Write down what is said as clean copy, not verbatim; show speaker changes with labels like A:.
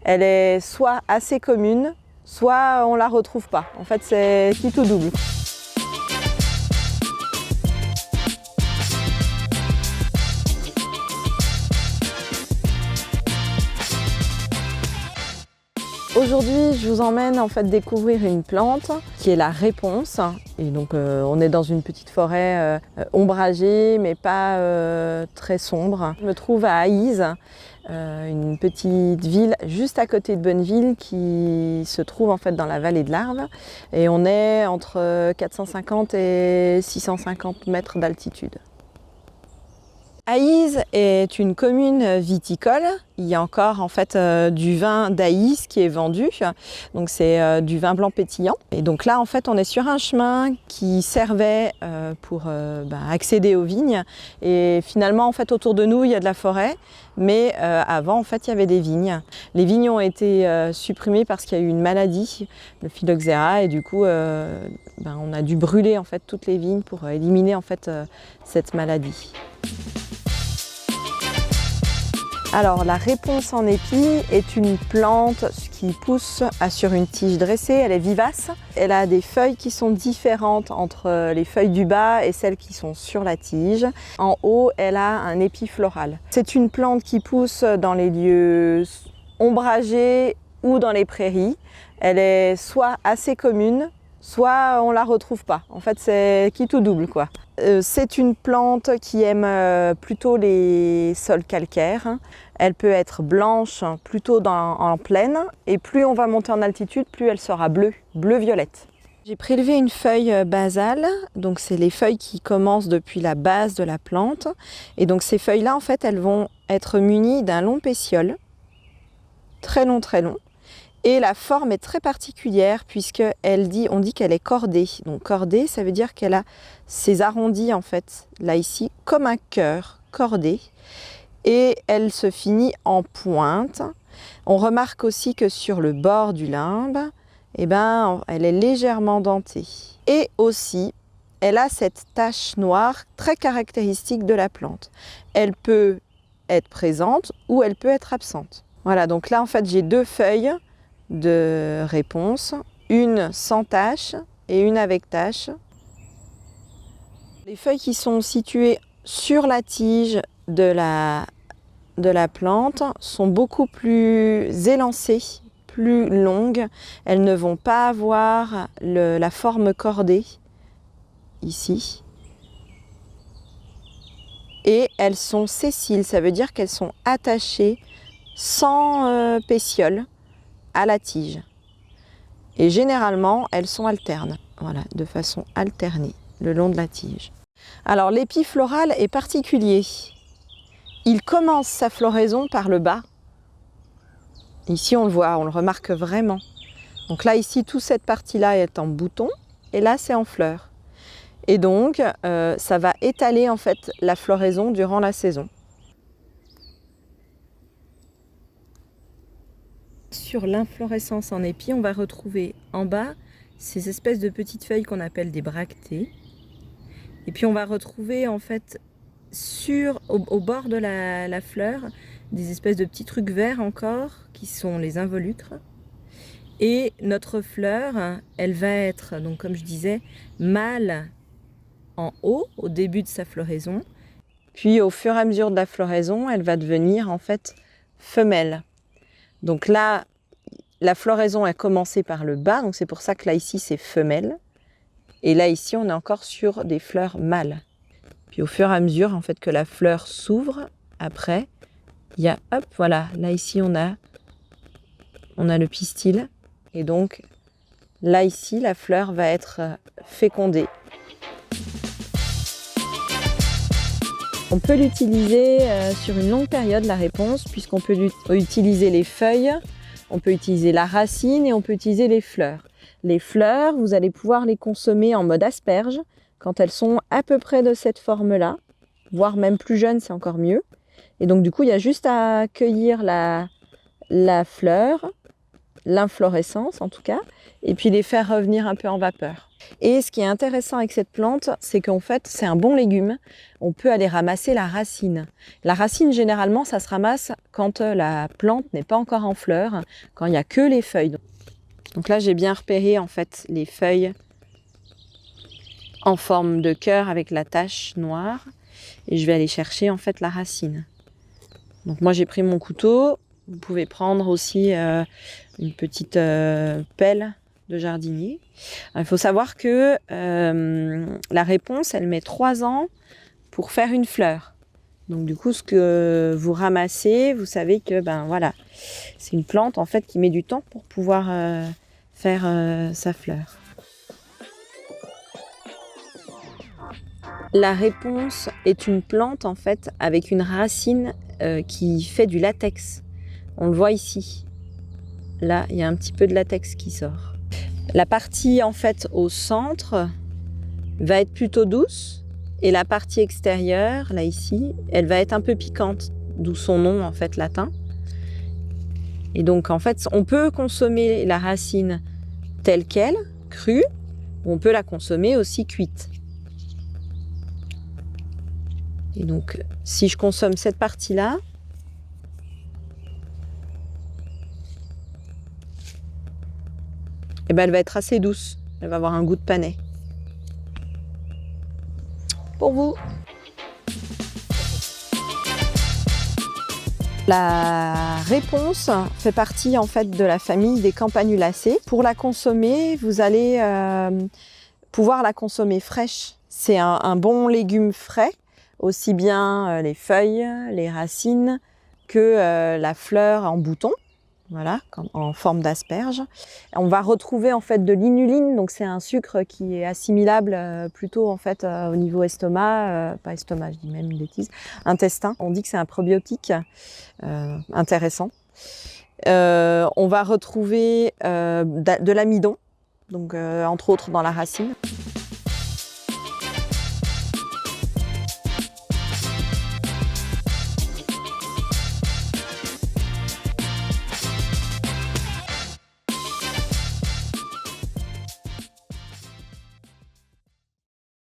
A: Elle est soit assez commune, soit on ne la retrouve pas. En fait, c'est qui tout double. Aujourd'hui, je vous emmène en fait découvrir une plante qui est la réponse. Et donc, on est dans une petite forêt ombragée, mais pas très sombre. Je me trouve à Aïs, une petite ville juste à côté de Bonneville qui se trouve en fait dans la vallée de l'Arve. Et on est entre 450 et 650 mètres d'altitude. Aïs est une commune viticole. Il y a encore en fait du vin d'Aïs qui est vendu. Donc c'est du vin blanc pétillant. Et donc là en fait on est sur un chemin qui servait pour accéder aux vignes. Et finalement en fait autour de nous il y a de la forêt. Mais avant en fait il y avait des vignes. Les vignes ont été supprimées parce qu'il y a eu une maladie, le phylloxéra, et du coup on a dû brûler en fait toutes les vignes pour éliminer en fait cette maladie. Alors la réponse en épi est une plante qui pousse sur une tige dressée, elle est vivace. Elle a des feuilles qui sont différentes entre les feuilles du bas et celles qui sont sur la tige. En haut, elle a un épi floral. C'est une plante qui pousse dans les lieux ombragés ou dans les prairies. Elle est soit assez commune, soit on ne la retrouve pas. En fait, c'est qui tout double, quoi. C'est une plante qui aime plutôt les sols calcaires. Elle peut être blanche plutôt en plaine, et plus on va monter en altitude, plus elle sera bleue, bleu-violette. J'ai prélevé une feuille basale, donc c'est les feuilles qui commencent depuis la base de la plante. Et donc ces feuilles-là, en fait, elles vont être munies d'un long pétiole, très long, très long. Et la forme est très particulière on dit qu'elle est cordée. Donc cordée, ça veut dire qu'elle a ses arrondis en fait, là ici, comme un cœur cordé. Et elle se finit en pointe. On remarque aussi que sur le bord du limbe, elle est légèrement dentée. Et aussi, elle a cette tache noire très caractéristique de la plante. Elle peut être présente ou elle peut être absente. Voilà, donc là en fait j'ai deux feuilles de réponse, une sans tache et une avec tache. Les feuilles qui sont situées sur la tige de la plante sont beaucoup plus élancées, plus longues. Elles ne vont pas avoir la forme cordée ici. Et elles sont sessiles, ça veut dire qu'elles sont attachées sans pétiole à la tige. Et généralement, elles sont alternes, voilà, de façon alternée, le long de la tige. Alors l'épi floral est particulier. Il commence sa floraison par le bas. Ici, on le voit, on le remarque vraiment. Donc là, ici, toute cette partie-là est en bouton, et là, c'est en fleur. Et donc, ça va étaler en fait la floraison durant la saison. Sur l'inflorescence en épi, on va retrouver en bas ces espèces de petites feuilles qu'on appelle des bractées. Et puis on va retrouver en fait au bord de la fleur des espèces de petits trucs verts encore qui sont les involucres. Et notre fleur, elle va être, donc comme je disais, mâle en haut au début de sa floraison. Puis au fur et à mesure de la floraison, elle va devenir en fait femelle. Donc là, la floraison a commencé par le bas, donc c'est pour ça que là ici c'est femelle. Et là ici on est encore sur des fleurs mâles. Puis au fur et à mesure en fait que la fleur s'ouvre, après, il y a, hop, voilà, là ici on a le pistil. Et donc là ici la fleur va être fécondée. On peut l'utiliser sur une longue période, la réponse, puisqu'on peut utiliser les feuilles, on peut utiliser la racine et on peut utiliser les fleurs. Les fleurs, vous allez pouvoir les consommer en mode asperge, quand elles sont à peu près de cette forme-là, voire même plus jeunes, c'est encore mieux. Et donc du coup, il y a juste à cueillir la fleur, l'inflorescence en tout cas, et puis les faire revenir un peu en vapeur. Et ce qui est intéressant avec cette plante, c'est qu'en fait, c'est un bon légume. On peut aller ramasser la racine. La racine, généralement, ça se ramasse quand la plante n'est pas encore en fleurs, quand il n'y a que les feuilles. Donc là, j'ai bien repéré en fait les feuilles en forme de cœur avec la tache noire. Et je vais aller chercher en fait la racine. Donc moi, j'ai pris mon couteau. Vous pouvez prendre aussi une petite pelle de jardinier. Alors, il faut savoir que la réponse, elle met 3 ans pour faire une fleur. Donc du coup, ce que vous ramassez, vous savez que voilà, c'est une plante en fait qui met du temps pour pouvoir faire sa fleur. La réponse est une plante en fait avec une racine qui fait du latex. On le voit ici. Là, il y a un petit peu de latex qui sort. La partie en fait au centre va être plutôt douce et la partie extérieure, là ici, elle va être un peu piquante, d'où son nom en fait latin. Et donc en fait, on peut consommer la racine telle qu'elle, crue, ou on peut la consommer aussi cuite. Et donc, si je consomme cette partie-là, eh ben, elle va être assez douce. Elle va avoir un goût de panais. Pour vous. La réponse fait partie en fait de la famille des Campanulacées. Pour la consommer, vous allez pouvoir la consommer fraîche. C'est un bon légume frais, aussi bien les feuilles, les racines que la fleur en bouton. Voilà, en forme d'asperge. On va retrouver en fait de l'inuline, donc c'est un sucre qui est assimilable plutôt en fait au niveau estomac, pas estomac, je dis même une bêtise, intestin. On dit que c'est un probiotique intéressant. On va retrouver de l'amidon, donc entre autres dans la racine.